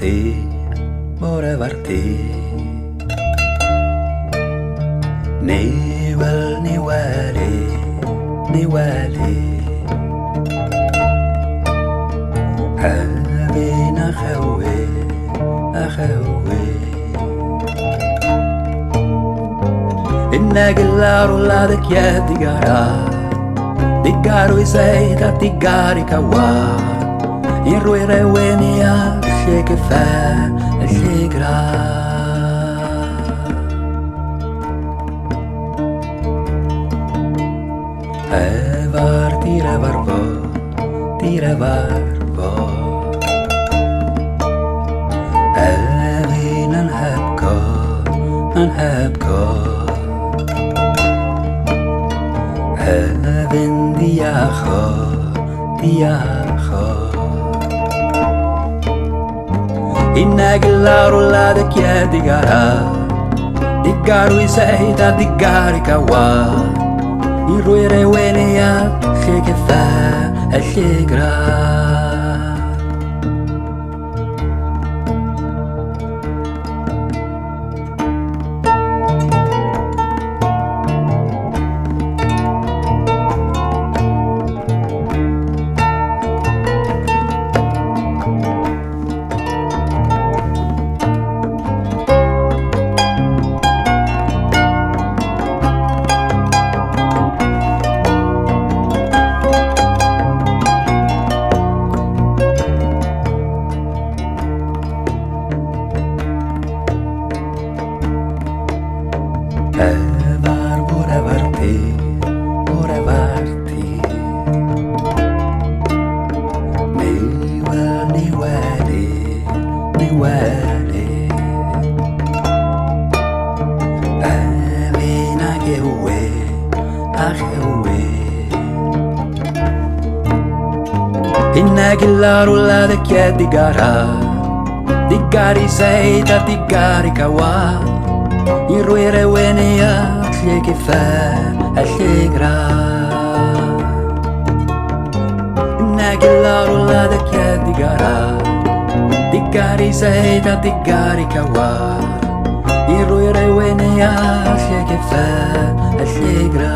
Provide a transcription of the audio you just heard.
varti, more varti. Niwel, niweli, niweli. Habin akhawi, akhawi. Inna gillaru ladek ya digara, digaru isaita digari kawa. Irruire wenia shekefa shegra. Evar tira varvo, tira varvo. Evin anhabko, anhabko. Evin diacho, diacho. Inna gillaru ladek ya digara, digaru isaita digari kawa. Irruire wenia shekefa shegra. Evar vore varti, vore varti. Niwel, niweli, niweli. Evin akhewi, akhewi. Inna gillaru ladek ya digara, digari seita digari kawa. Irruire wenia shekefa shegra. Nagillaru ladek ya digara, digari seita digari kawa. Irruire wenia shekefa shegra.